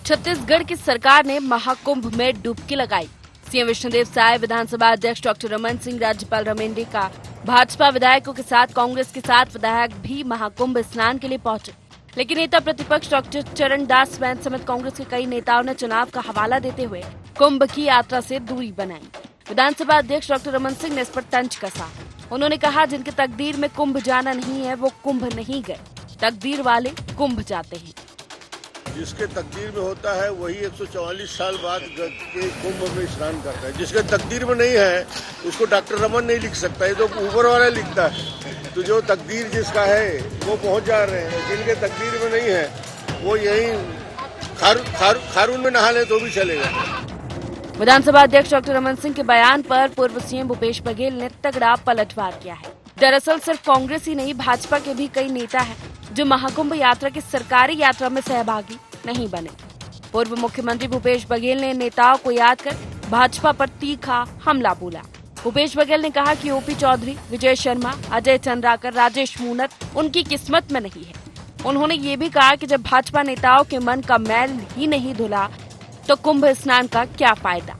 छत्तीसगढ़ की सरकार ने महाकुंभ में डुबकी लगाई। सीएम विष्णुदेव साय, विधानसभा अध्यक्ष डॉक्टर रमन सिंह, राज्यपाल रमेंद्र, भाजपा विधायकों के साथ कांग्रेस के 7 विधायक भी महाकुंभ स्नान के लिए पहुंचे। लेकिन नेता प्रतिपक्ष डॉक्टर चरणदास महंत समेत कांग्रेस के कई नेताओं ने चुनाव का हवाला देते हुए कुंभ की यात्रा से दूरी बनाई। विधानसभा अध्यक्ष डॉक्टर रमन सिंह ने इस पर तंज कसा। उन्होंने कहा, जिनके तकदीर में कुंभ जाना नहीं है वो कुंभ नहीं गए, तकदीर वाले कुंभ जाते हैं। जिसके तकदीर में होता है वही 144 साल बाद के कुंभ में स्नान करता है। जिसके तकदीर में नहीं है उसको डॉक्टर रमन नहीं लिख सकता, ये तो ऊपर वाला लिखता है। तो जो तकदीर जिसका है वो पहुंच जा रहे हैं, जिनके तकदीर में नहीं है वो यही खारून में नहा ले तो भी चलेगा। विधानसभा अध्यक्ष डॉक्टर रमन सिंह के बयान पर पूर्व सीएम भूपेश बघेल ने तगड़ा पलटवार किया है। दरअसल सिर्फ कांग्रेस ही नहीं, भाजपा के भी कई नेता हैं जो महाकुंभ यात्रा की सरकारी यात्रा में सहभागी नहीं बने। पूर्व मुख्यमंत्री भूपेश बघेल ने नेताओं को याद कर भाजपा पर तीखा हमला बोला। भूपेश बघेल ने कहा कि ओपी चौधरी, विजय शर्मा, अजय चंद्राकर, राजेश मूणत उनकी किस्मत में नहीं है। उन्होंने ये भी कहा कि जब भाजपा नेताओं के मन का मैल ही नहीं धुला तो कुंभ स्नान का क्या फायदा।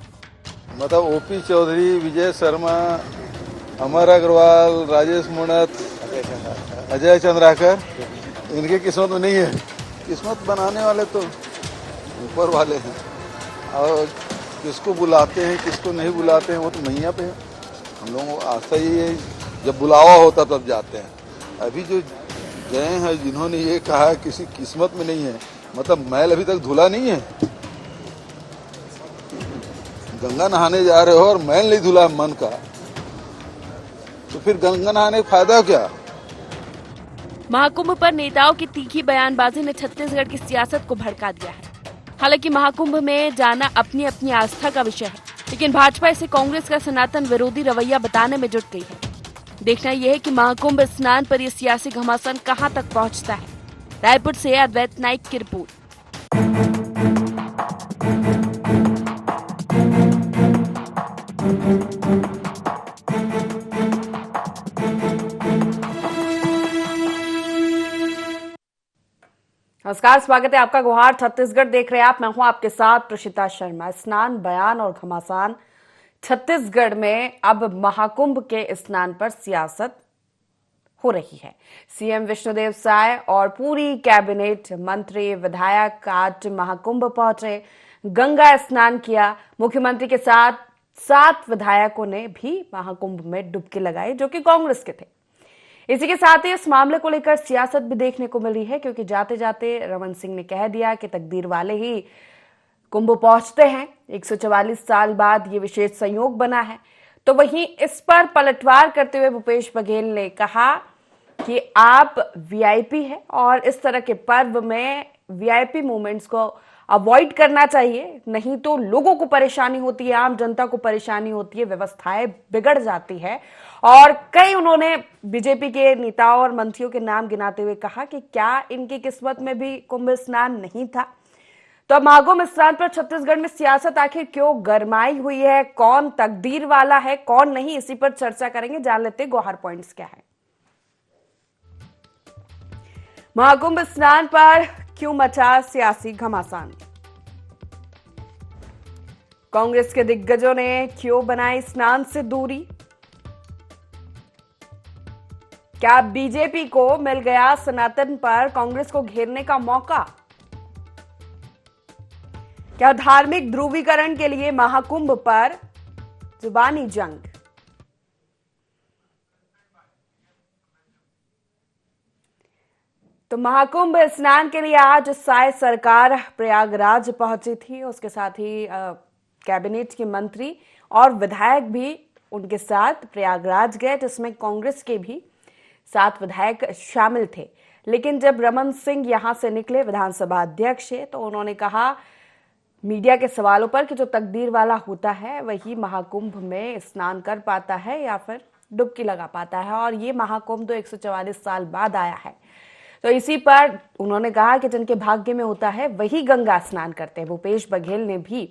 मतलब ओपी चौधरी, विजय शर्मा, अमर अग्रवाल, राजेश मूणत, अजय चंद्राकर इनके किस्मत में नहीं है। किस्मत बनाने वाले तो ऊपर वाले हैं, और किसको बुलाते हैं किसको नहीं बुलाते हैं वो तो मैया पे है। हम लोगों को आस्था ही है, जब बुलावा होता तब जाते हैं। अभी जो गए हैं जिन्होंने ये कहा किसी किस्मत में नहीं है, मतलब मैल अभी तक धुला नहीं है। गंगा नहाने जा रहे हो और मैल नहीं धुला मन का, तो फिर गंगा नहाने का फायदा क्या। महाकुंभ पर नेताओं की तीखी बयानबाजी ने छत्तीसगढ़ की सियासत को भड़का दिया है। हालांकि महाकुंभ में जाना अपनी अपनी आस्था का विषय है, लेकिन भाजपा इसे कांग्रेस का सनातन विरोधी रवैया बताने में जुट गई है। देखना यह है कि महाकुंभ स्नान पर यह सियासी घमासान कहां तक पहुंचता है। रायपुर से अद्वैत नाइक की रिपोर्ट। नमस्कार, स्वागत है आपका गुहार छत्तीसगढ़ देख रहे हैं आप। मैं हूं आपके साथ प्रशिता शर्मा। स्नान, बयान और घमासान छत्तीसगढ़ में अब महाकुंभ के स्नान पर सियासत हो रही है। सीएम विष्णुदेव साय और पूरी कैबिनेट, मंत्री, विधायक आज महाकुंभ पहुंचे, गंगा स्नान किया। मुख्यमंत्री के साथ 7 विधायकों ने भी महाकुंभ में डुबकी लगाई जो कि कांग्रेस के थे। इसी के साथ ही इस मामले को लेकर सियासत भी देखने को मिल रही है, क्योंकि जाते जाते रमन सिंह ने कह दिया कि तकदीर वाले ही कुंभ पहुंचते हैं। 144 साल बाद ये विशेष संयोग बना है। तो वहीं इस पर पलटवार करते हुए भूपेश बघेल ने कहा कि आप वीआईपी है और इस तरह के पर्व में वीआईपी मूवमेंट्स को अवॉइड करना चाहिए, नहीं तो लोगों को परेशानी होती है, आम जनता को परेशानी होती है, व्यवस्थाएं बिगड़ जाती है। और कई उन्होंने बीजेपी के नेताओं और मंत्रियों के नाम गिनाते हुए कहा कि क्या इनकी किस्मत में भी कुंभ स्नान नहीं था। तो अब महाकुंभ स्नान पर छत्तीसगढ़ में सियासत आखिर क्यों गरमाई हुई है, कौन तकदीर वाला है कौन नहीं, इसी पर चर्चा करेंगे। जान लेते गौहर पॉइंट्स क्या है। महाकुंभ स्नान पर क्यों मचा सियासी घमासान, कांग्रेस के दिग्गजों ने क्यों बनाई स्नान से दूरी, क्या बीजेपी को मिल गया सनातन पर कांग्रेस को घेरने का मौका, क्या धार्मिक ध्रुवीकरण के लिए महाकुंभ पर जुबानी जंग। तो महाकुंभ स्नान के लिए आज साय सरकार प्रयागराज पहुंची थी। उसके साथ ही कैबिनेट के मंत्री और विधायक भी उनके साथ प्रयागराज गए, जिसमें कांग्रेस के भी 7 विधायक शामिल थे। लेकिन जब रमन सिंह यहां से निकले, विधानसभा अध्यक्ष है, तो उन्होंने कहा मीडिया के सवालों पर कि जो तकदीर वाला होता है वही महाकुंभ में स्नान कर पाता है या फिर डुबकी लगा पाता है, और ये महाकुंभ तो 144 साल बाद आया है। तो इसी पर उन्होंने कहा कि जिनके भाग्य में होता है वही गंगा स्नान करते हैं। भूपेश बघेल ने भी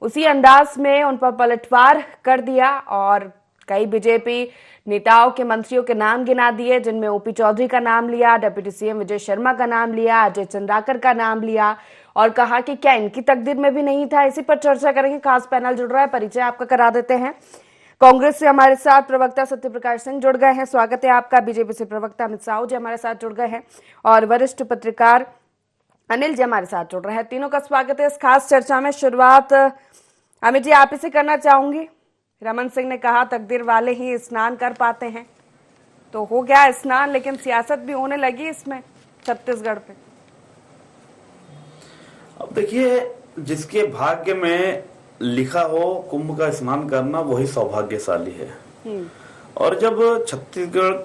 उसी अंदाज में उन पर पलटवार कर दिया और कई बीजेपी नेताओं के मंत्रियों के नाम गिना दिए, जिनमें ओपी चौधरी का नाम लिया, डिप्टी सीएम विजय शर्मा का नाम लिया, अजय चंद्राकर का नाम लिया और कहा कि क्या इनकी तकदीर में भी नहीं था। इसी पर चर्चा करेंगे। खास पैनल जुड़ रहा है, परिचय आपका करा देते हैं। कांग्रेस से हमारे साथ प्रवक्ता सत्यप्रकाश सिंह जुड़ गए हैं, स्वागत है आपका। बीजेपी से प्रवक्ता अमित साहू जी हमारे साथ जुड़ गए हैं और वरिष्ठ पत्रकार अनिल जी हमारे साथ जुड़ रहे हैं। तीनों का स्वागत है इस खास चर्चा में। शुरुआत अमित जी आप ही से करना चाहूंगी। रमन सिंह ने कहा तकदीर वाले ही स्नान कर पाते हैं, तो हो गया स्नान, लेकिन सियासत भी होने लगी इसमें छत्तीसगढ़ पे। अब देखिए, जिसके भाग्य में लिखा हो कुंभ का स्नान करना वही सौभाग्यशाली है। और जब छत्तीसगढ़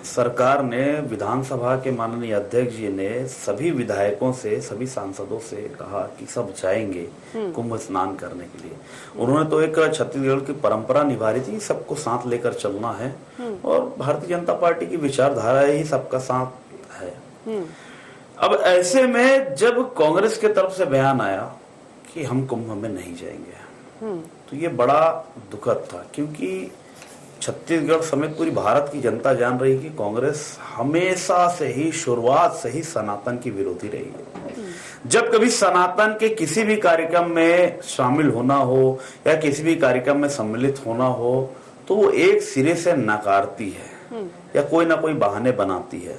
सरकार ने, विधानसभा के माननीय अध्यक्ष जी ने सभी विधायकों से, सभी सांसदों से कहा कि सब जाएंगे कुंभ स्नान करने के लिए, उन्होंने तो एक छत्तीसगढ़ की परंपरा निभा रही थी, सबको साथ लेकर चलना है और भारतीय जनता पार्टी की विचारधारा ही सबका साथ है। अब ऐसे में जब कांग्रेस के तरफ से बयान आया कि हम कुंभ में नहीं जाएंगे, तो ये बड़ा दुखद था, क्योंकि छत्तीसगढ़ समेत पूरी भारत की जनता जान रही कि कांग्रेस हमेशा से ही, शुरुआत से ही सनातन की विरोधी रही है। जब कभी सनातन के किसी भी कार्यक्रम में शामिल होना हो या किसी भी कार्यक्रम में सम्मिलित होना हो तो वो एक सिरे से नकारती है या कोई ना कोई बहाने बनाती है।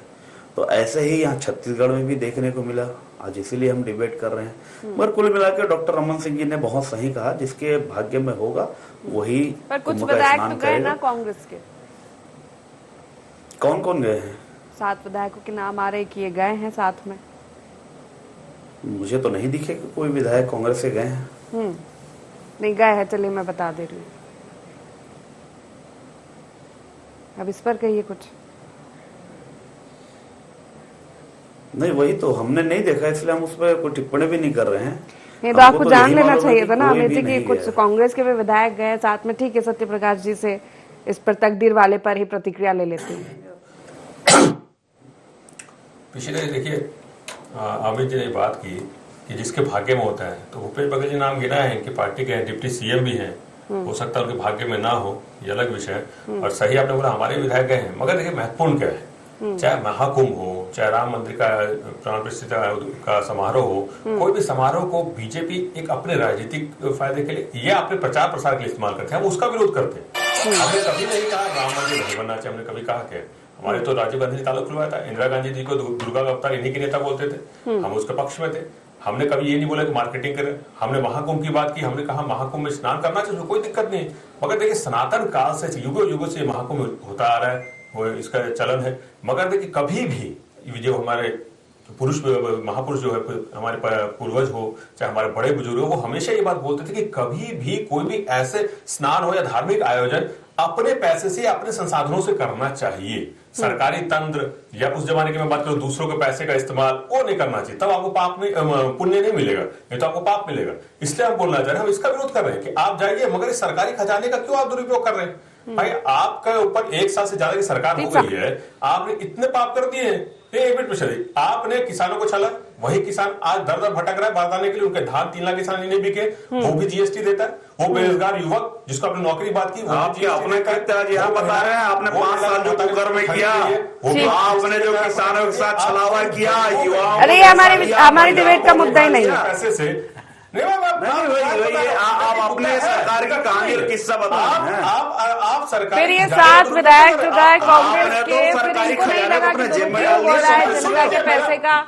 तो ऐसे ही यहाँ छत्तीसगढ़ में भी देखने को मिला। आज इसीलिए हम डिबेट कर रहे हैं। मगर कुल मिलाकर डॉक्टर रमन सिंह जी ने बहुत सही कहा, जिसके भाग्य में होगा वही पर कुछ कुंभ का विधायक स्नान तो गए करेगा। ना कांग्रेस के, कौन कौन गए हैं? 7 विधायकों के नाम आ रहे कि ये गए हैं साथ में। मुझे तो नहीं दिखे कि कोई विधायक कांग्रेस से गए हैं। नहीं गए हैं, चलिए मैं बता दे रही हूँ। अब इस पर कहिए कुछ। नहीं, वही तो हमने नहीं देखा, इसलिए हम उस पर कोई टिप्पणी भी नहीं कर रहे हैं। नहीं तो आपको जान यही लेना मालूम है चाहिए कि था ना कोई अमित भी जी की नहीं कुछ गया। कांग्रेस के भी विधायक गए साथ में। ठीक है, सत्यप्रकाश जी से इस पर तकदीर वाले पर ही प्रतिक्रिया ले लेते हैं। पिछले देखिए अमित जी ने बात की कि जिसके भाग्य में होता है, तो भूपेश बघेल जी नाम गिना है, इनकी पार्टी के डिप्टी सीएम भी हैं। हो सकता है उनके भाग्य में ना हो, ये अलग विषय है। और सही आपने बोला, हमारे विधायक गए हैं, मगर देखिए महत्वपूर्ण क्या है, चाहे महाकुंभ हो, चाहे राम मंदिर का प्राण प्रतिष्ठा का समारोह हो, कोई भी समारोह को बीजेपी एक अपने राजनीतिक फायदे के लिए या अपने प्रचार प्रसार के लिए इस्तेमाल करते हैं, हम उसका विरोध करते हैं। हमने कभी नहीं कहा राम मंदिर नहीं बनना चाहिए, हमने कभी कहा कि हमारे तो राजीव गांधी ने ताल्लुक खुलवाया था, इंदिरा गांधी जी को दुर्गा का अवतार इन्हीं के नेता बोलते थे, हम उसके पक्ष में थे। हमने कभी ये नहीं बोला कि मार्केटिंग करें। हमने महाकुंभ की बात की, हमने कहा महाकुंभ में स्नान करना चाहिए, कोई दिक्कत नहीं। मगर देखिए, सनातन काल से युगों युगों से महाकुंभ होता आ रहा है, वो इसका चलन है। मगर देखिए, कभी भी जो हमारे पुरुष महापुरुष जो है, हमारे पूर्वज हो चाहे हमारे बड़े बुजुर्ग हो, वो हमेशा ये बात बोलते थे कि कभी भी कोई भी ऐसे स्नान हो या धार्मिक आयोजन अपने पैसे से, अपने संसाधनों से करना चाहिए। सरकारी तंत्र या उस जमाने की मैं बात करूं दूसरों के पैसे का इस्तेमाल, वो नहीं करना चाहिए। तब आपको पाप में पुण्य नहीं मिलेगा, नहीं तो आपको पाप मिलेगा। इसलिए हम बोलना चाह रहे हैं, हम इसका विरोध कर रहे हैं कि आप जाइए, मगर इस सरकारी खजाने का क्यों आप दुरुपयोग कर रहे हैं? भाई आपके ऊपर 1 साल से ज्यादा की सरकार हो गई है, आपने इतने पाप कर दिए हैं। एक मिनट पिछले आपने किसानों को छला, वही किसान आज दर दर भटक रहा है बारदाने के लिए, उनके धान 3 लाख किसान नहीं बिके, वो भी जीएसटी देता है। वो बेरोजगार युवक जिसको आपने नौकरी बात की, आपके अपने यहाँ बता रहे हैं, आपने 5 साल जो कुकर में किया, आपने जो किसानों के साथ छलावा किया, युवाओं। अरे हमारी डिबेट का मुद्दा ही नहीं है। पैसे से नहीं, आप अपने सरकार की कहानी और किस्सा बता रहे हैं। आप सरकार फिर ये 7 विधायक जो गए कांग्रेस के, फिर इनको नहीं लगा कि दुरुपयोग हो रहा है जनता के पैसे का।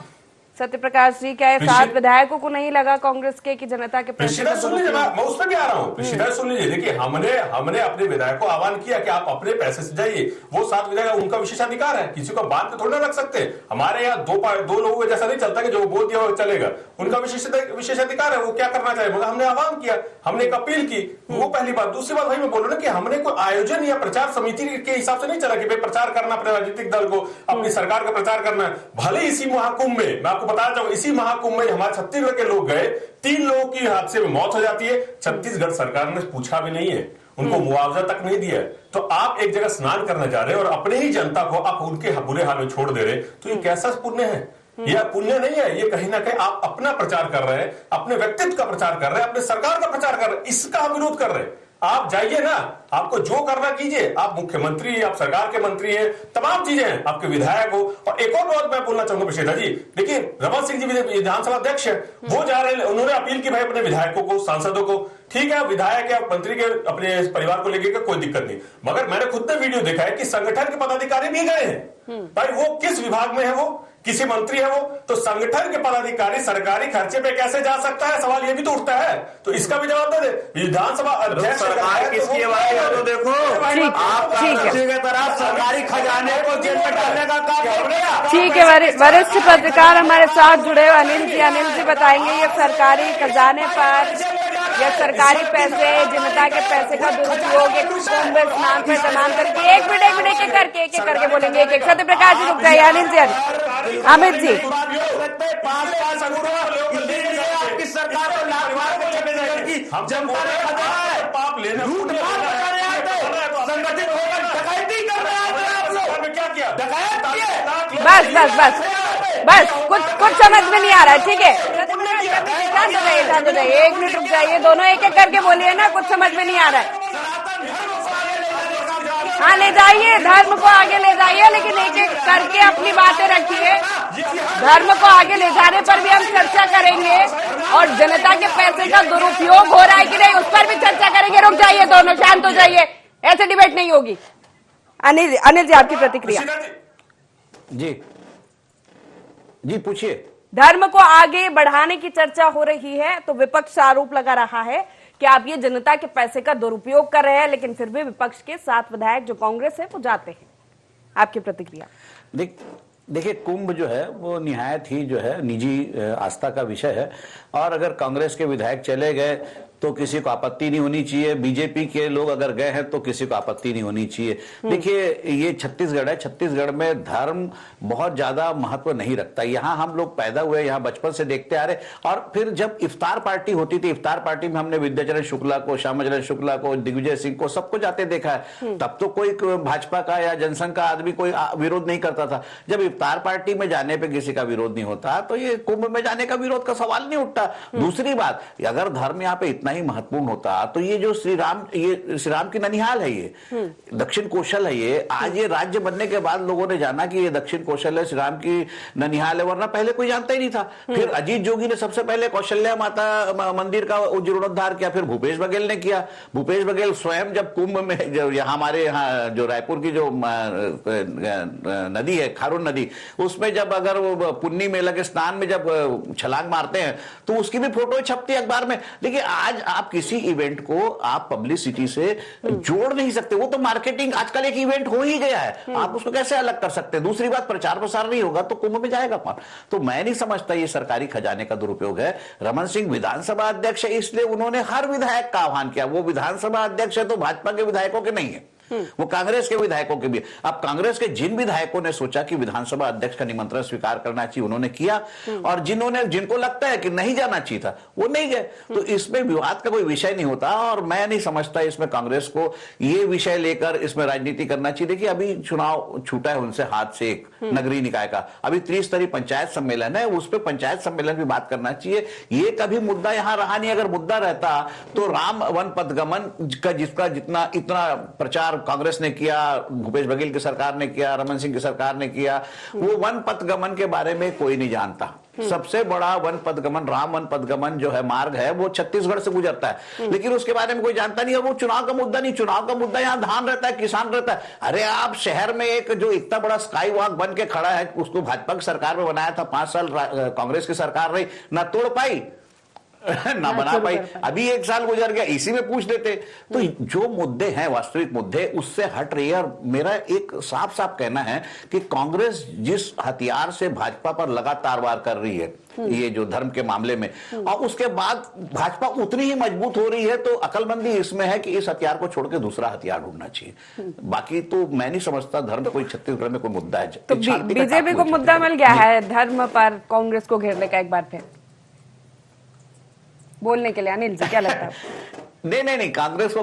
सत्यप्रकाश जी, क्या है 7 विधायकों को नहीं लगा कांग्रेस के कि जनता के पैसे का सुन लीजिए, मैं उस पर भी आ रहा हूँ। सुन लीजिए, देखिए हमने अपने विधायक को आह्वान किया कि आप अपने पैसे से जाइए। वो 7 विधायक, उनका विशेषाधिकार है, किसी को बात पे थोड़ा रख सकते। हमारे यहाँ दो लोगों को जैसा नहीं चलता कि जो बोल दिया वो चलेगा, उनका विशेषाधिकार है, वो क्या करना चाहिए। मगर हमने आह्वान किया, हमने एक अपील की, वो पहली बात। दूसरी बात वही मैं बोल रहा हूँ कि हमने कोई आयोजन या प्रचार समिति के हिसाब से नहीं चला कि भाई प्रचार करना, अपने राजनीतिक दल को, अपनी सरकार का प्रचार करना है। भले इसी महाकुंभ में, मैं आपको आपको बताना चाहूंगा, इसी महाकुंभ में हमारे छत्तीसगढ़ के लोग गए, 3 लोगों की हादसे में मौत हो जाती है, छत्तीसगढ़ सरकार ने पूछा भी नहीं है, उनको मुआवजा तक नहीं दिया है। तो आप एक जगह स्नान करने जा रहे हैं और अपने ही जनता को आप उनके बुरे हाल में छोड़ दे रहे, तो ये कैसा पुण्य है? यह पुण्य नहीं है, ये कहीं ना कहीं आप अपना प्रचार कर रहे हैं, अपने व्यक्तित्व का प्रचार कर रहे हैं, अपने सरकार का प्रचार कर रहे हैं, इसका हम विरोध कर रहे हैं। आप जाइए ना, आपको जो करना कीजिए, आप मुख्यमंत्री, आप सरकार के मंत्री हैं, तमाम चीजें हैं, आपके विधायक हो। और एक और बात मैं बोलना चाहूंगा प्रशिदा जी, देखिए रमन सिंह जी विधानसभा अध्यक्ष है, वो जा रहे हैं, उन्होंने अपील की भाई अपने विधायकों को, सांसदों को, ठीक है विधायक या मंत्री के अपने परिवार को लेकर कोई दिक्कत नहीं, मगर मैंने खुद ने वीडियो देखा है कि संगठन के पदाधिकारी भी गए हैं। भाई वो किस विभाग में है, वो किसी मंत्री है वो, तो संगठन के पदाधिकारी सरकारी खर्चे पे कैसे जा सकता है, सवाल ये भी तो उठता है। तो इसका भी जवाब दे दे विधानसभा अध्यक्ष। सरकार किसकी आवाज है तो देखो, आप सरकारी खजाने को जेब में डालने का काम कर रहे हैं। ठीक है, वरिष्ठ पत्रकार हमारे साथ जुड़े हुए अनिल जी बताएंगे ये सरकारी खजाने पर या सरकारी पैसे, जनता के पैसे का दुरुपयोग, एक कुंभ स्नान पर तमाम करके एक मिनट एक करके बोलेंगे, एक सत्य प्रकाश जी रुक जाइए, अनिल जी, अमित जी। आपकी सरकार को जनता ने पाप लेना संगठित होकर डकैती कर रहे हैं आप लोग, क्या किया बस कुछ समझ में नहीं आ रहा है, ठीक है, शांत हो जाइए, 1 मिनट रुक जाइए, दोनों एक करके बोलिए ना, कुछ समझ में नहीं आ रहा है। हाँ ले जाइए, धर्म को आगे ले जाइए, लेकिन एक करके अपनी बातें रखिए। धर्म को आगे ले जाने पर भी हम चर्चा करेंगे और जनता के पैसे का दुरुपयोग हो रहा है कि नहीं उस पर भी चर्चा करेंगे। रुक जाइए, दोनों शांत हो जाइए, ऐसे डिबेट नहीं होगी। अनिल जी आपकी प्रतिक्रिया। जी पूछिए। धर्म को आगे बढ़ाने की चर्चा हो रही है तो विपक्ष आरोप लगा रहा है कि आप ये जनता के पैसे का दुरुपयोग कर रहे हैं, लेकिन फिर भी विपक्ष के 7 विधायक जो कांग्रेस है वो जाते हैं। आपकी प्रतिक्रिया। देखिए कुंभ जो है वो निहायत ही जो है निजी आस्था का विषय है, और अगर कांग्रेस के विधायक चले गए तो किसी को आपत्ति नहीं होनी चाहिए, बीजेपी के लोग अगर गए हैं तो किसी को आपत्ति नहीं होनी चाहिए। देखिए ये छत्तीसगढ़ है, छत्तीसगढ़ में धर्म बहुत ज्यादा महत्व नहीं रखता। यहाँ हम लोग पैदा हुए, यहाँ बचपन से देखते आ रहे, और फिर जब इफ्तार पार्टी होती थी, इफ्तार पार्टी में हमने विद्याचरण शुक्ला को, श्यामाचरण शुक्ला को, दिग्विजय सिंह को, सबको जाते देखा है। तब तो कोई भाजपा का या जनसंघ का आदमी कोई विरोध नहीं करता था। जब इफ्तार पार्टी में जाने पर किसी का विरोध नहीं होता तो ये कुंभ में जाने का विरोध का सवाल नहीं उठता। दूसरी बात, अगर धर्म यहाँ पे इतना ही महत्वपूर्ण होता तो ये जो श्री राम की ननिहाल है, ये दक्षिण कौशल है, ये आज ये राज्य बनने के बाद लोगों ने जाना कि ये दक्षिण कौशल है, श्री राम की ननिहाल है, वरना पहले कोई जानता ही नहीं था। फिर अजीत जोगी ने सबसे पहले कौशल्या माता मंदिर का जीर्णोद्धार किया, फिर भूपेश बघेल ने किया। भूपेश बघेल स्वयं जब कुंभ में जो हमारे यहाँ जो रायपुर की जो नदी है खारून नदी, उसमें जब अगर वो पुन्नी मेला के स्नान में जब छलांग मारते हैं तो उसकी भी फोटो छपती है अखबार में। देखिए आज आप किसी इवेंट को आप पब्लिसिटी से जोड़ नहीं सकते, वो तो मार्केटिंग आजकल एक इवेंट हो ही गया है, आप उसको कैसे अलग कर सकते हैं। दूसरी बात, प्रचार प्रसार नहीं होगा तो कुंभ में जाएगा कौन? तो मैं नहीं समझता ये सरकारी खजाने का दुरुपयोग है। रमन सिंह विधानसभा अध्यक्ष है, इसलिए उन्होंने हर विधायक का आह्वान किया। वो विधानसभा अध्यक्ष है तो भाजपा के विधायकों के नहीं है, वो कांग्रेस के विधायकों के भी। अब कांग्रेस के जिन विधायकों ने सोचा कि विधानसभा अध्यक्ष का निमंत्रण स्वीकार करना चाहिए उन्होंने किया, और जिनको लगता है कि नहीं जाना चाहिए था वो नहीं गए। तो इसमें विवाद का कोई विषय नहीं होता, और मैं नहीं समझता इसमें कांग्रेस को ये विषय लेकर इसमें राजनीति करना चाहिए। देखिए अभी चुनाव छूटा है उनसे हाथ से, एक नगरीय निकाय का, अभी त्रिस्तरीय पंचायत सम्मेलन है, उस पर पंचायत सम्मेलन भी बात करना चाहिए। ये कभी मुद्दा यहां रहा नहीं। अगर मुद्दा रहता तो राम वन पथगमन का जिसका जितना इतना प्रचार कांग्रेस ने किया, भूपेश बघेल की सरकार ने किया, रमन सिंह की सरकार ने किया, वो वन पथगमन के बारे में कोई नहीं जानता। सबसे बड़ा वन पथगमन, राम वन पथगमन जो है मार्ग है वो छत्तीसगढ़ से गुजरता है, लेकिन उसके बारे में कोई जानता नहीं। और वो चुनाव का मुद्दा नहीं, चुनाव का मुद्दा यहाँ धान रहता है, किसान रहता है। अरे आप शहर में एक जो इतना बड़ा स्काई वॉक बन के खड़ा है, उसको भाजपा की सरकार में बनाया था, 5 साल कांग्रेस की सरकार रही, ना तोड़ पाई। ना बना पाई। अभी 1 साल गुजर गया, इसी में पूछ लेते। तो जो मुद्दे हैं, वास्तविक मुद्दे, उससे हट रही है। और मेरा एक साफ साफ कहना है कि कांग्रेस जिस हथियार से भाजपा पर लगातार वार कर रही है, ये जो धर्म के मामले में, और उसके बाद भाजपा उतनी ही मजबूत हो रही है, तो अकलमंदी इसमें है कि इस हथियार को छोड़ के दूसरा हथियार ढूंढना चाहिए। बाकी तो मैं नहीं समझता धर्म कोई छत्तीसगढ़ में कोई मुद्दा है। तो बीजेपी को मुद्दा मिल गया है धर्म पर कांग्रेस को घेरने का एक बार फिर बोलने के लिए। अनिल जी क्या लगता है? नहीं, कांग्रेस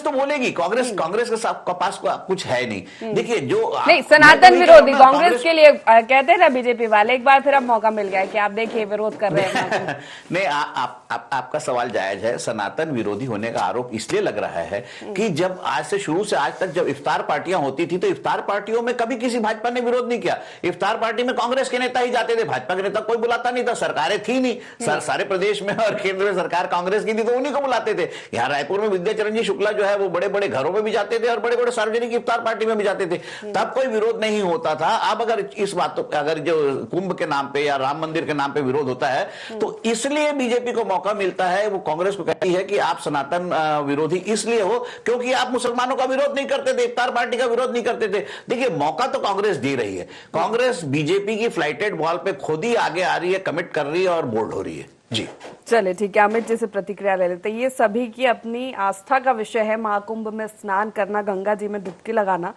तो बोलेगी। कांग्रेस के पास कुछ है नहीं। देखिए, जो नहीं, सनातन विरोधी कांग्रेस के लिए कहते हैं ना बीजेपी वाले, एक बार फिर अब मौका मिल गया कि आप देखिए विरोध कर रहे हैं। नहीं, आपका सवाल जायज है। सनातन विरोधी होने का आरोप इसलिए लग रहा है कि जब आज से शुरू से आज तक जब इफ्तार पार्टियां होती थी, तो इफ्तार पार्टियों में कभी किसी भाजपा ने विरोध नहीं किया। इफ्तार पार्टी में कांग्रेस के नेता ही जाते थे, भाजपा के नेता कोई बुलाता नहीं था। सरकारें थी नहीं, सारे प्रदेश में, और केंद्र में सरकार कांग्रेस की थी, तो उन्हीं को बुलाते थे। यहाँ रायपुर में विद्याचरण जी शुक्ला जो है वो बड़े बड़े घरों में भी जाते थे और बड़े बड़े सार्वजनिक इफ्तार पार्टी में भी जाते थे, तब कोई विरोध नहीं होता था। अब अगर इस बात अगर जो कुंभ के नाम पे या राम मंदिर के नाम पे विरोध होता है, तो इसलिए बीजेपी को मौका मिलता है। वो कांग्रेस को कहती है कि आप सनातन विरोधी इसलिए हो क्योंकि आप मुसलमानों का विरोध नहीं करते थे, इफ्तार पार्टी का विरोध नहीं करते थे। देखिए, मौका तो कांग्रेस दे रही है। कांग्रेस बीजेपी की फ्लाइटेड बॉल पे खुद ही आगे आ रही है, कमिट कर रही है और बोल्ड हो रही है। जी चलिए ठीक है, अमित जी से प्रतिक्रिया ले लेते। ये सभी की अपनी आस्था का विषय है, महाकुंभ में स्नान करना, गंगा जी में डुबकी लगाना।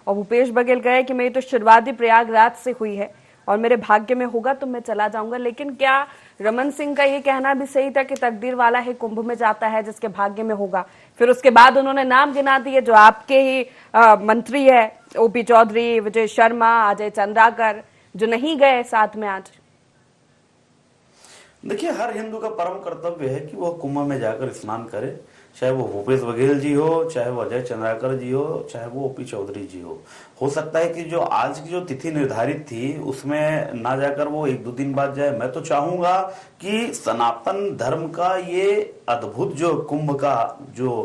और भूपेश बघेल कहे कि मेरी तो शुरुआत ही प्रयागराज से हुई है और मेरे भाग्य में होगा तो मैं चला जाऊंगा। लेकिन क्या रमन सिंह का ये कहना भी सही था कि तकदीर वाला है कुंभ में जाता है जिसके भाग्य में होगा? फिर उसके बाद उन्होंने नाम गिना दिए जो आपके ही मंत्री है, ओपी चौधरी, विजय शर्मा, अजय चंद्राकर, जो नहीं गए साथ में आज। देखिए, हर हिंदू का परम कर्तव्य है कि वह कुंभ में जाकर स्नान करे, चाहे वो भूपेश बघेल जी हो, चाहे वो अजय चंद्राकर जी हो, चाहे वो ओपी चौधरी जी हो सकता है कि जो आज की जो तिथि निर्धारित थी उसमें ना जाकर वो 1-2 दिन बाद जाए। मैं तो चाहूंगा कि सनातन धर्म का ये अद्भुत जो कुंभ का जो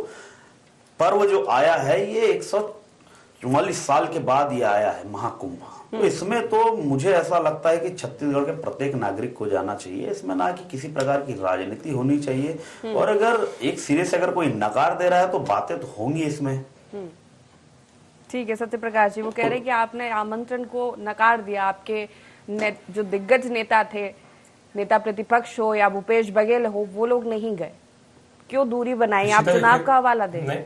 पर्व जो आया है, ये 144 साल के बाद ये आया है महाकुंभ। तो इसमें तो मुझे ऐसा लगता है कि छत्तीसगढ़ के प्रत्येक नागरिक को जाना चाहिए। इसमें ना कि किसी प्रकार की राजनीति होनी चाहिए। और अगर एक सिरे से अगर कोई नकार दे रहा है तो बातें तो होंगी इसमें। ठीक है, सत्य प्रकाश जी वो कह रहे हैं कि आपने आमंत्रण को नकार दिया। आपके जो दिग्गज नेता थे, नेता प्रतिपक्ष हो या भूपेश बघेल हो, वो लोग नहीं गए, क्यों दूरी बनाई? आप चुनाव का हवाला दें।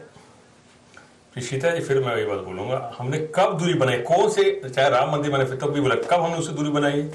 शीता जी, फिर मैं वही बात बोलूंगा, हमने कब दूरी बनाई? कौन से, चाहे राम मंदिर बने, फिर तब भी बोला कब हमने उससे दूरी बनाई?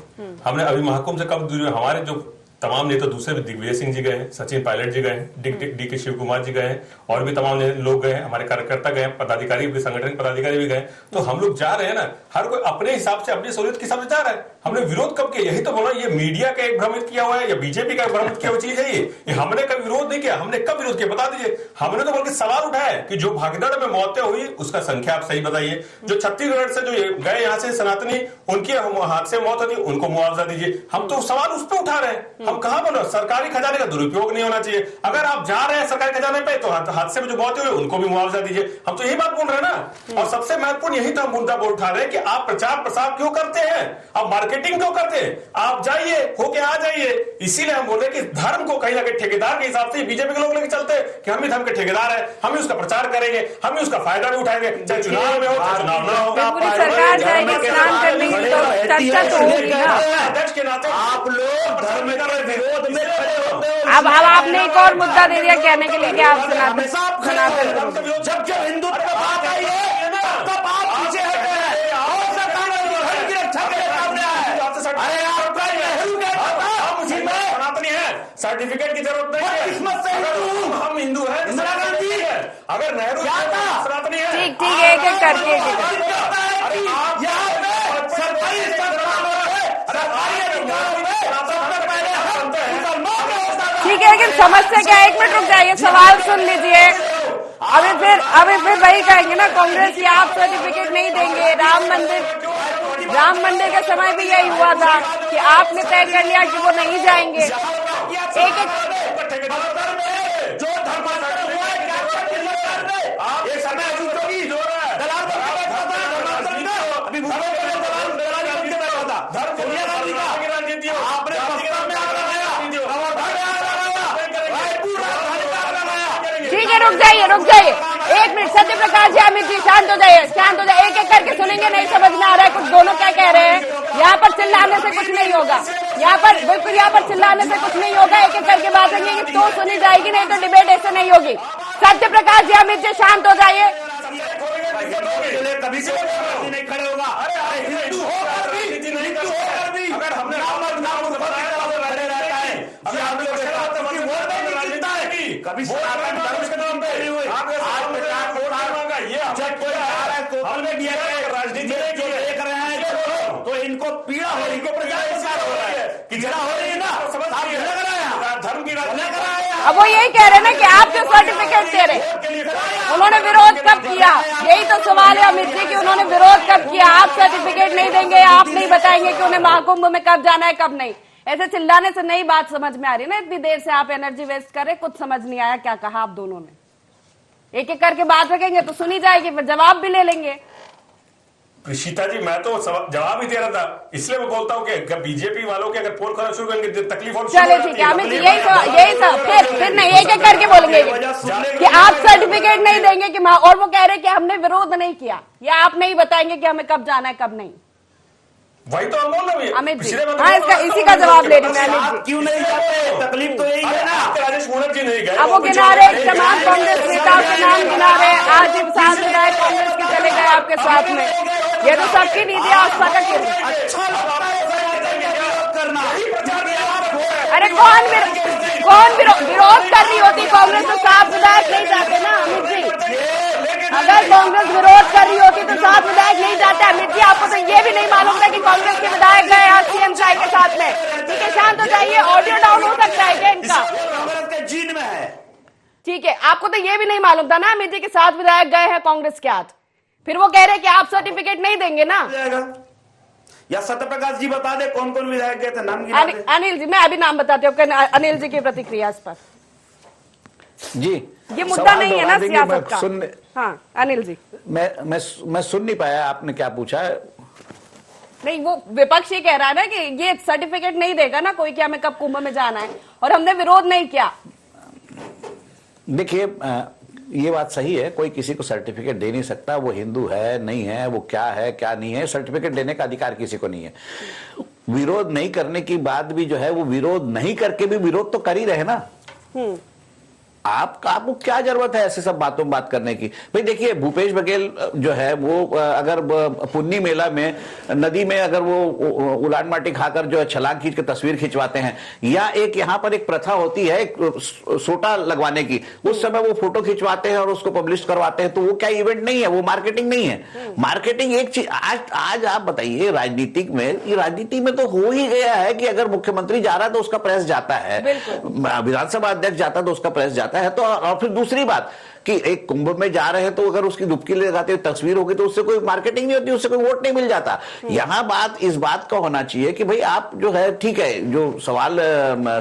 हमने अभी महाकुंभ से कब दूरी? हमारे जो तमाम नेता दूसरे, दिग्विजय सिंह जी गए हैं, सचिन पायलट जी गए हैं, डी के शिव कुमार जी गए हैं, और भी तमाम लोग गए हैं, हमारे कार्यकर्ता गए, पदाधिकारी भी, संगठन पदाधिकारी भी गए। तो हम लोग जा रहे हैं ना, हर कोई अपने हिसाब से, अपनी सहूलियत के हिसाब से जा रहा है। हमने विरोध कब किया? यही तो बोला, ये मीडिया का एक भ्रमित किया हुआ है या बीजेपी का भ्रमित किया हुआ चीज है ये हमने कभी विरोध नहीं किया। हमने कब विरोध किया बता दीजिए। हमने तो बल्कि सवाल उठाया कि जो भागदड़ में मौतें हुई उसका संख्या आप सही बताइए। जो छत्तीसगढ़ से जो गए यहाँ से सनातनी, उनके हाथ से मौत होती, उनको मुआवजा दीजिए। हम तो सवाल उस पर उठा रहे हैं। हम कहां बोल रहे? सरकारी खजाने का दुरुपयोग नहीं होना चाहिए। अगर आप जा रहे हैं सरकारी खजाने पे तो हादसे में जो मौतें हुई उनको भी मुआवजा दीजिए। हम तो यही बात बोल रहे हैं ना। और सबसे महत्वपूर्ण यही तो मुद्दा बोल उठा रहे हैं कि आप प्रचार प्रसार क्यों करते हैं, आप मार्केटिंग क्यों करते हैं? आप जाइए, होके आ जाइए। इसीलिए हम बोल रहे हैं कि धर्म को कहीं ना कहीं ठेकेदार के हिसाब से बीजेपी के लोग लेके चलते हैं कि हम भी धर्म के ठेकेदार हैं, हम ही उसका प्रचार करेंगे, हम ही उसका फायदा भी उठाएंगे, चाहे चुनाव में हो चाहे चुनाव ना हो। पूरी सरकार जाएगी स्नान करने की तो चर्चा तो होगी ना। अध्यक्ष के नाते आप लोग धर्म के विरोध में खड़े होते हो। अब आपने एक और मुद्दा दे दिया कहने के लिए कि आप सनातन जब जब हिंदुत्व की बात आई है तब आप पीछे हटे हैं। सनातनी है, सर्टिफिकेट की जरूरत नहीं है। हम हिंदू हैं, अगर नेहरू सनातनी है। ठीक ठीक है, एक एक करके ठीक है। लेकिन समस्या क्या है? 1 मिनट रुक जाइए, सवाल सुन लीजिए। अभी फिर वही कहेंगे ना कांग्रेस की आप सर्टिफिकेट नहीं देंगे। राम मंदिर के समय भी यही हुआ था कि आपने तय कर लिया कि वो नहीं जाएंगे। एक ठीक है, रुक जाइए 1 मिनट। सत्य प्रकाश जी, अमित जी, शांत हो जाइए, एक एक करके सुनेंगे, नहीं समझ में आ रहा है कुछ दोनों क्या कह रहे हैं। यहाँ पर चिल्लाने से कुछ नहीं होगा, यहाँ पर चिल्लाने से कुछ नहीं होगा, एक एक करके बात होंगी तो सुनी जाएगी, नहीं तो डिबेट ऐसे नहीं होगी। सत्य प्रकाश जी, अमित जी, शांत हो जाइए। कभी से नहीं खड़े होगा, अगर हमने कभी सनातन धर्म के नाम पे राजनीति जो देख रहे हैं तो इनको पीड़ा हो रही है, प्रचार हो रहा है कि जरा हो रही है ना, लग रहा है धर्म की रचना कर रहा है। अब वो यही कह रहे हैं ना कि आप जो सर्टिफिकेट दे रहे, उन्होंने विरोध कब किया? यही तो सवाल है अमित जी कि उन्होंने विरोध कब किया? आप सर्टिफिकेट नहीं देंगे, आप नहीं बताएंगे कि उन्हें महाकुंभ में कब जाना है कब नहीं। ऐसे चिल्लाने से नई बात समझ में आ रही है ना, इतनी देर से आप एनर्जी वेस्ट कर रहे, कुछ समझ नहीं आया क्या कहा आप दोनों ने। एक एक करके बात रखेंगे तो सुनी जाएगी, फिर जवाब भी ले लेंगे। प्रीशिता जी, मैं तो जवाब ही दे रहा था, इसलिए मैं बोलता हूँ कि बीजेपी वालों के अगर पोल करना शुरू करेंगे तकलीफ और चले ठीक है अमित जी, यही सब फिर नहीं, एक एक करके बोलेंगे कि आप सर्टिफिकेट नहीं देंगे कि और वो कह रहे कि हमने विरोध नहीं किया, या आप नहीं बताएंगे कि हमें कब जाना है कब नहीं। वही तो हम बोल रहे हैं अमित जी, हाँ, इसी का जवाब ले रही मैं। अमित जी, क्यों नहीं जाते? तकलीफ तो यही है ना। राजेश मूणत जी नहीं गए, अब वो गिना रहे तमाम कांग्रेस नेताओं के नाम गिना रहे, आज भी 7 विधायक कांग्रेस के चले गए आपके साथ में। ये तो सबकी नीति आस्था का क्यों? अरे कौन विरोध कर रही होती कांग्रेस तो 7 विधायक नहीं जाते ना अमित जी। अगर कांग्रेस विरोध कर रही होती तो 7 विधायक नहीं जाते। अमित जी, आपको तो ये भी नहीं मालूम था कि कांग्रेस के विधायक गए आज सीएम साहब के साथ में। ठीक है, शांत हो जाइए, ऑडियो डाउन हो सकता है क्या इनका? कांग्रेस के जीन में है। ठीक है, आपको तो ये भी नहीं मालूम था ना अमित जी के 7 विधायक गए हैं कांग्रेस के आज, फिर वो कह रहे कि आप सर्टिफिकेट नहीं देंगे ना। या सत्य प्रकाश जी बता दे कौन कौन विधायक गए थे, नाम अनिल जी, मैं अभी नाम बताती हूँ अनिल जी की प्रतिक्रिया इस पर। जी, ये मुद्दा नहीं है ना सियासत का। हाँ अनिल जी, मैं सुन नहीं पाया आपने क्या पूछा है। नहीं, वो विपक्ष ये कह रहा है ना कि ये सर्टिफिकेट नहीं देगा ना कोई कि हमें कब कुंभ में जाना है, और हमने विरोध नहीं किया। देखिए, ये बात सही है, कोई किसी को सर्टिफिकेट दे नहीं सकता, वो हिंदू है नहीं है, वो क्या है क्या नहीं है, सर्टिफिकेट देने का अधिकार किसी को नहीं है। विरोध नहीं करने की बात भी जो है, वो विरोध नहीं करके भी विरोध तो कर ही रहे ना। आपको क्या जरूरत है ऐसे सब बातों बात करने की? भाई देखिए, भूपेश बघेल जो है वो अगर पुन्नी मेला में नदी में अगर वो उलान माटी खाकर जो है छलांग खींच के तस्वीर खिंचवाते हैं, या एक यहाँ पर एक प्रथा होती है एक सोटा लगवाने की, उस समय वो फोटो खिंचवाते हैं और उसको पब्लिश करवाते हैं, तो वो क्या इवेंट नहीं है? वो मार्केटिंग नहीं है? मार्केटिंग एक चीज आज आप बताइए, राजनीतिक में, राजनीति में तो हो ही गया है कि अगर मुख्यमंत्री जा रहा है तो उसका प्रेस जाता है, विधानसभा अध्यक्ष जाता है तो उसका प्रेस जाता है। तो और फिर दूसरी बात कि एक कुंभ में जा रहे हैं तो अगर उसकी डुबकी लगाते हुए तस्वीर होगी तो उससे कोई मार्केटिंग नहीं होती, उससे कोई वोट नहीं मिल जाता। यहां बात इस बात का होना चाहिए कि भाई आप जो है, ठीक है, जो सवाल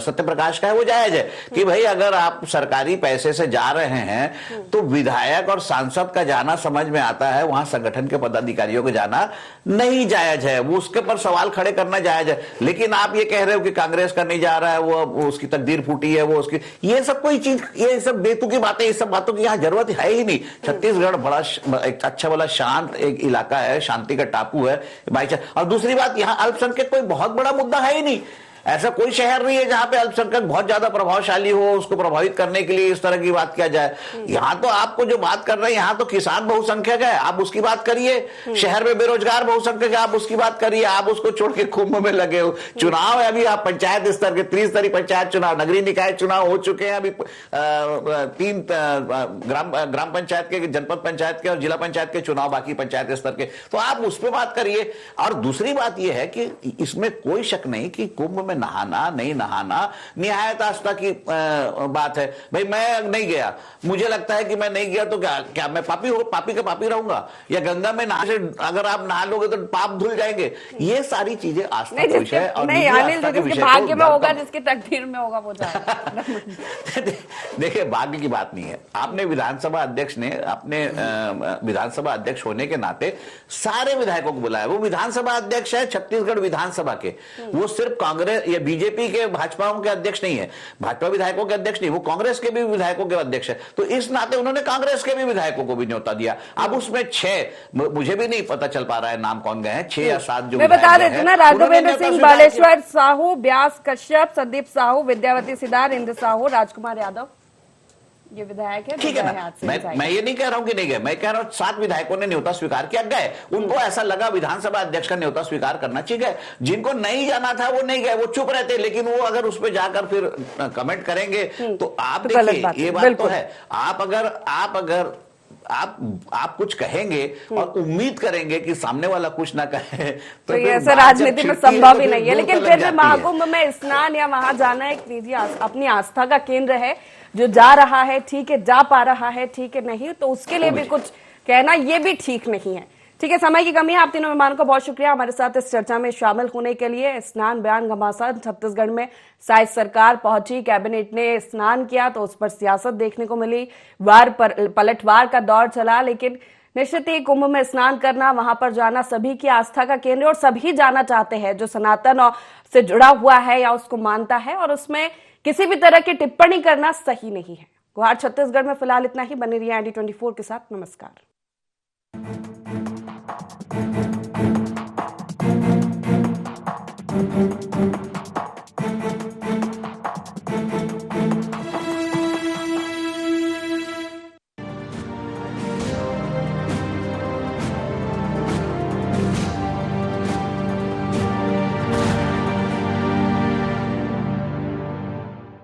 सत्य प्रकाश का है वो जायज है कि भाई अगर आप सरकारी पैसे से जा रहे हैं तो विधायक और सांसद का जाना समझ में आता है, वहां संगठन के पदाधिकारियों का जाना नहीं जायज है, वो उसके पर सवाल खड़े करना जायज है। लेकिन आप ये कह रहे हो कि कांग्रेस का नहीं जा रहा है, वो उसकी तकदीर फूटी है, वो उसकी, ये सब कोई चीज, ये सब बेतुकी बातें, ये सब बातों की जरूरत है ही नहीं। छत्तीसगढ़ बड़ा एक अच्छा वाला शांत एक इलाका है, शांति का टापू है भाईचारा। और दूसरी बात, यहाँ अल्पसंख्यक कोई बहुत बड़ा मुद्दा है ही नहीं। ऐसा कोई शहर नहीं है जहां पे अल्पसंख्यक बहुत ज्यादा प्रभावशाली हो, उसको प्रभावित करने के लिए इस तरह की बात किया जाए। यहाँ तो आपको जो बात कर रहे हैं, यहाँ तो किसान बहुसंख्यक है, आप उसकी बात करिए। शहर में बेरोजगार बहुसंख्यक है, आप उसकी बात करिए। आप उसको छोड़ के कुंभ में लगे हो। चुनाव है अभी, आप पंचायत स्तर के, त्रिस्तरीय पंचायत चुनाव, नगरीय निकाय चुनाव हो चुके हैं अभी 3 ग्राम पंचायत के, जनपद पंचायत के और जिला पंचायत के चुनाव बाकी, पंचायत स्तर के, तो आप उस पर बात करिए। और दूसरी बात यह है कि इसमें कोई शक नहीं कि कुंभ नहाना नहीं नहाना निहायत आस्था की बात है। भाई मैं नहीं गया, मुझे लगता है कि मैं नहीं गया तो क्या मैं पापी का पापी रहूंगा? या गंगा में नहा से अगर आप नहा लोगे तो पाप धुल जाएंगे? ये सारी चीजें आस्था का विषय है। और जिसके भाग्य में होगा, जिसके तकदीर में होगा वो जाएगा। देखिए, भाग्य की बात नहीं है। आपने विधानसभा अध्यक्ष ने अपने विधानसभा अध्यक्ष होने के नाते सारे विधायकों को बुलाया। वो विधानसभा अध्यक्ष है छत्तीसगढ़ विधानसभा के, वो सिर्फ कांग्रेस ये बीजेपी के भाजपाओं के अध्यक्ष नहीं है, भाजपा विधायकों के अध्यक्ष नहीं, वो कांग्रेस के भी विधायकों के अध्यक्ष है। तो इस नाते उन्होंने कांग्रेस के भी विधायकों को भी न्योता दिया। अब उसमें 6, मुझे भी नहीं पता चल पा रहा है नाम कौन गए हैं, 6 या 7 जो मैं बता देती हूँ ना, राघवेंद्र सिंह, बालेश्वर साहू, व्यास कश्यप, संदीप साहू, विद्यावती सिदार, इंद्र साहू, राजकुमार यादव, ये विधायक है। ठीक है ना, मैं ये नहीं कह रहा हूं कि नहीं गए, मैं कह रहा हूं 7 विधायकों ने न्योता स्वीकार किया, गए। उनको ऐसा लगा विधानसभा अध्यक्ष का न्योता स्वीकार करना चाहिए। जिनको नहीं जाना था वो नहीं गए, वो चुप रहते। लेकिन वो अगर उस पर जाकर फिर कमेंट करेंगे तो आप देखिए, ये बात तो है, आप कुछ कहेंगे और उम्मीद करेंगे कि सामने वाला कुछ ना कहे तो ये ऐसा राजनीति में संभव ही नहीं है। लेकिन फिर भी महाकुंभ में स्नान या वहां जाना एक निजी अपनी आस्था का केंद्र है। जो जा रहा है ठीक है, जा पा रहा है ठीक है, नहीं तो उसके लिए भी कुछ कहना ये भी ठीक नहीं है। ठीक है, समय की कमी है। आप तीनों मेहमानों का बहुत शुक्रिया हमारे साथ इस चर्चा में शामिल होने के लिए। स्नान, बयान, घमासान, छत्तीसगढ़ में शायद सरकार पहुंची, कैबिनेट ने स्नान किया तो उस पर सियासत देखने को मिली, पलटवार का दौर चला। लेकिन निश्चित ही कुंभ में स्नान करना, वहां पर जाना सभी की आस्था का केंद्र और सभी जाना चाहते हैं जो सनातन और से जुड़ा हुआ है या उसको मानता है, और उसमें किसी भी तरह की टिप्पणी करना सही नहीं है। गुहार छत्तीसगढ़ में फिलहाल इतना ही। बने रहिए ID24 के साथ। नमस्कार।